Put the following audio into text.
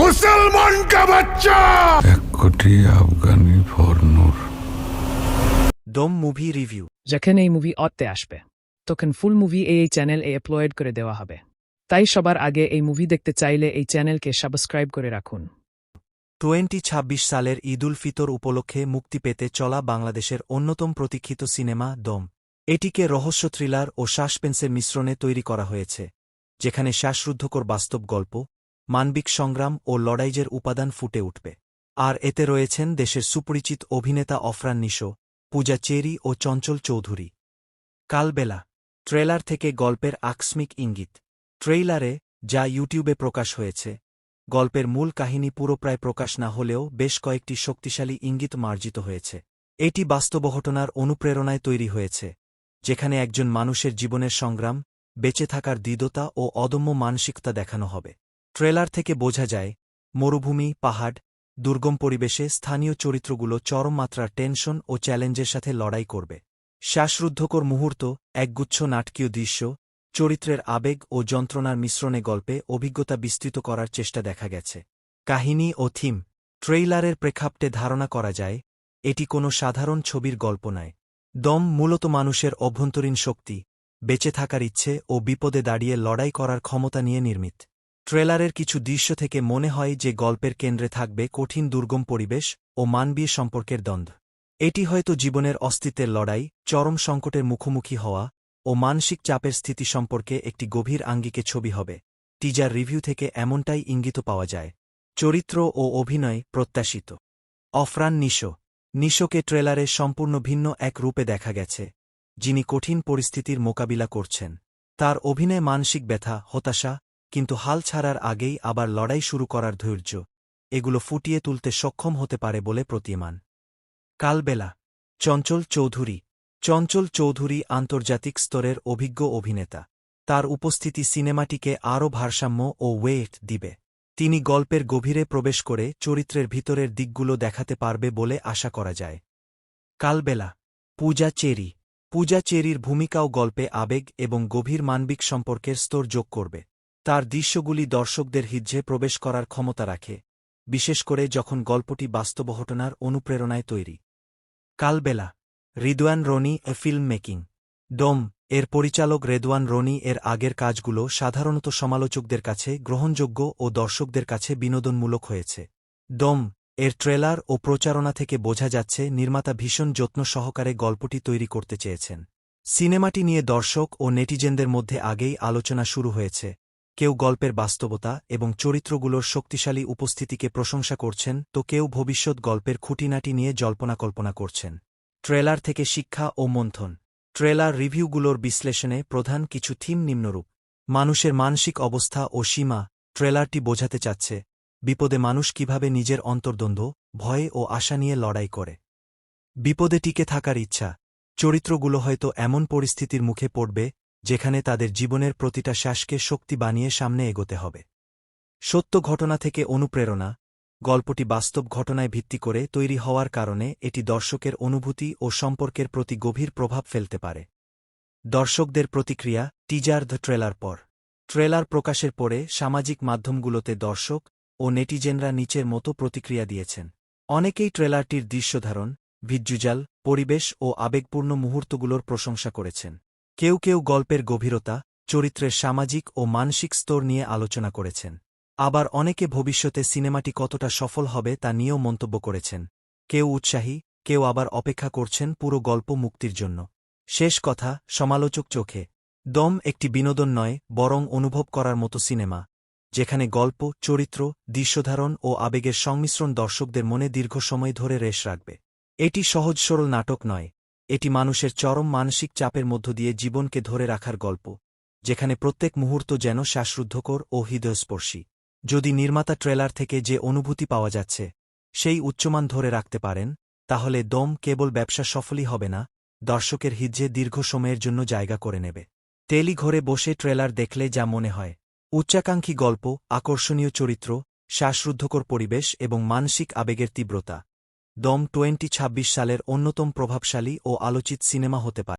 মুসলমান কা বাচ্চা 1 কোটি আফগানি ফর নূর। দম মুভি রিভিউ। যখন এই মুভি অতে আসবে তখন ফুল মুভি এই চ্যানেল এ আপলোড করে দেওয়া হবে, তাই সবার আগে এই মুভি দেখতে চাইলে এই চ্যানেলকে সাবস্ক্রাইব করে রাখুন। 2026 সালের ঈদুল ফিতর উপলক্ষে মুক্তি পেতে চলা বাংলাদেশের অন্যতম প্রতীক্ষিত সিনেমা দম। এটিকে রহস্য থ্রিলার ও সাসপেন্সের মিশ্রণে তৈরি করা হয়েছে, যেখানে শ্বাসরুদ্ধকর বাস্তব গল্প, মানবিক সংগ্রাম ও লড়াইয়ের উপাদান ফুটে উঠবে। আর এতে রয়েছেন দেশের সুপরিচিত অভিনেতা অফরান নিশো, পূজা চেরি ও চঞ্চল চৌধুরী। কালবেলা ট্রেলার থেকে গল্পের আকস্মিক ইঙ্গিত। ট্রেইলারে, যা ইউটিউবে প্রকাশ হয়েছে, গল্পের মূল কাহিনী পুরো প্রায় প্রকাশ না হলেও বেশ কয়েকটি শক্তিশালী ইঙ্গিত মার্জিত হয়েছে। এটি বাস্তব ঘটনার অনুপ্রেরণায় তৈরি হয়েছে, যেখানে একজন মানুষের জীবনের সংগ্রাম, বেঁচে থাকার দৃঢ়তা ও অদম্য মানসিকতা দেখানো হবে। ট্রেলার থেকে বোঝা যায়, মরুভূমি, পাহাড়, দুর্গম পরিবেশে স্থানীয় চরিত্রগুলো চরম মাত্রার টেনশন ও চ্যালেঞ্জের সাথে লড়াই করবে। শ্বাসরুদ্ধকর মুহূর্ত, একগুচ্ছ নাটকীয় দৃশ্য, চরিত্রের আবেগ ও যন্ত্রণার মিশ্রণে গল্পে অভিজ্ঞতা বিস্তৃত করার চেষ্টা দেখা গেছে। কাহিনী ও থিম। ট্রেইলারের প্রেক্ষাপটে ধারণা করা যায়, এটি কোনো সাধারণ ছবির গল্প নয়। দম মূলত মানুষের অভ্যন্তরীণ শক্তি, বেঁচে থাকার ইচ্ছে ও বিপদে দাঁড়িয়ে লড়াই করার ক্ষমতা নিয়ে নির্মিত। ট্রেলারের কিছু দৃশ্য থেকে মনে হয় যে গল্পের কেন্দ্রে থাকবে কঠিন দুর্গম পরিবেশ ও মানবীয় সম্পর্কের দ্বন্দ্ব। এটি হয়তো জীবনের অস্তিত্বের লড়াই, চরম সংকটের মুখোমুখি হওয়া ও মানসিক চাপের স্থিতি সম্পর্কে একটি গভীর আঙ্গিকে ছবি হবে। টিজার রিভিউ থেকে এমনটাই ইঙ্গিত পাওয়া যায়। চরিত্র ও অভিনয় প্রত্যাশিত। অফরান নিশো। নিশোকে ট্রেলারে সম্পূর্ণ ভিন্ন এক রূপে দেখা গেছে, যিনি কঠিন পরিস্থিতির মোকাবিলা করছেন। তার অভিনয় মানসিক ব্যথা, হতাশা, কিন্তু হাল ছাড়ার আগেই আবার লড়াই শুরু করার ধৈর্য, এগুলো ফুটিয়ে তুলতে সক্ষম হতে পারে বলে প্রতীয়মান। কালবেলা। চঞ্চল চৌধুরী। চঞ্চল চৌধুরী আন্তর্জাতিক স্তরের অভিজ্ঞ অভিনেতা। তার উপস্থিতি সিনেমাটিকে আরও ভারসাম্য ও ওয়েট দিবে। তিনি গল্পের গভীরে প্রবেশ করে চরিত্রের ভিতরের দিকগুলো দেখাতে পারবে বলে আশা করা যায়। কালবেলা। পূজা চেরি। পূজা চেরির ভূমিকাও গল্পে আবেগ এবং গভীর মানবিক সম্পর্কের স্তর যোগ করবে। তার দৃশ্যগুলি দর্শকদের হৃদয়ে প্রবেশ করার ক্ষমতা রাখে, বিশেষ করে যখন গল্পটি বাস্তব ঘটনার অনুপ্রেরণায় তৈরি। কালবেলা। Ridwan Rony film making. ডম এর পরিচালক রেদওয়ান রনি এর আগের কাজগুলো সাধারণত সমালোচকদের কাছে গ্রহণযোগ্য ও দর্শকদের কাছে বিনোদনমূলক হয়েছে। ডম এর ট্রেলার ও প্রচারণা থেকে বোঝা যাচ্ছে নির্মাতা ভীষণ যত্ন সহকারে গল্পটি তৈরি করতে চেয়েছেন। সিনেমাটি নিয়ে দর্শক ও নেটিজেনদের মধ্যে আগেই আলোচনা শুরু হয়েছে। কেউ গল্পের বাস্তবতা এবং চরিত্রগুলোর শক্তিশালী উপস্থিতিকে প্রশংসা করছেন, তো কেউ ভবিষ্যৎ গল্পের খুঁটিনাটি নিয়ে জল্পনা করছেন। ট্রেলার থেকে শিক্ষা ও মন্থন। ট্রেলার রিভিউগুলোর বিশ্লেষণে প্রধান কিছু থিম নিম্নরূপ। মানুষের মানসিক অবস্থা ও সীমা। ট্রেলারটি বোঝাতে চাচ্ছে, বিপদে মানুষ কিভাবে নিজের অন্তর্দ্বন্দ্ব, ভয় ও আশা নিয়ে লড়াই করে। বিপদে টিকে থাকার ইচ্ছা। চরিত্রগুলো হয়তো এমন পরিস্থিতির মুখে পড়বে যেখানে তাদের জীবনের প্রতিটা শ্বাসকে শক্তি বানিয়ে সামনে এগোতে হবে। সত্য ঘটনা থেকে অনুপ্রেরণা। গল্পটি বাস্তব ঘটনায় ভিত্তি করে তৈরি হওয়ার কারণে এটি দর্শকের অনুভূতি ও সম্পর্কের প্রতি গভীর প্রভাব ফেলতে পারে। দর্শকদের প্রতিক্রিয়া। টিজার দ্য ট্রেলার পর। ট্রেলার প্রকাশের পরে সামাজিক মাধ্যমগুলোতে দর্শক ও নেটিজেনরা নিচের মতো প্রতিক্রিয়া দিয়েছেন। অনেকেই ট্রেলারটির দৃশ্যধারণ, ভিজ্যুয়াল, পরিবেশ ও আবেগপূর্ণ মুহূর্তগুলোর প্রশংসা করেছেন। কেউ কেউ গল্পের গভীরতা, চরিত্রের সামাজিক ও মানসিক স্তর নিয়ে আলোচনা করেছেন। আবার অনেকে ভবিষ্যতে সিনেমাটি কতটা সফল হবে তা নিয়েও মন্তব্য করেছেন। কেউ উৎসাহী, কেউ আবার অপেক্ষা করছেন পুরো গল্প মুক্তির জন্য। শেষ কথা, সমালোচক চোখে। দম একটি বিনোদন নয়, বরং অনুভব করার মতো সিনেমা, যেখানে গল্প, চরিত্র, দৃশ্যধারণ ও আবেগের সংমিশ্রণ দর্শকদের মনে দীর্ঘ সময় ধরে রেশ রাখবে। এটি সহজ সরল নাটক নয়, এটি মানুষের চরম মানসিক চাপের মধ্য দিয়ে জীবনকে ধরে রাখার গল্প, যেখানে প্রত্যেক মুহূর্ত যেন শ্বাসরুদ্ধকর ও হৃদয়স্পর্শী। যদি নির্মাতা ট্রেলার থেকে যে অনুভূতি পাওয়া যাচ্ছে, সেই উচ্চমান ধরে রাখতে পারেন, তাহলে দম কেবল ব্যবসা সফলই হবে না, দর্শকের হৃদয়ে দীর্ঘ সময়ের জন্য জায়গা করে নেবে। টেলিঘরে বসে ট্রেলার দেখলে যা মনে হয়, উচ্চাকাঙ্ক্ষী গল্প, আকর্ষণীয় চরিত্র, শ্বাসরুদ্ধকর পরিবেশ এবং মানসিক আবেগের তীব্রতা, দম 2026 সালের অন্যতম প্রভাবশালী ও আলোচিত সিনেমা হতে পারে।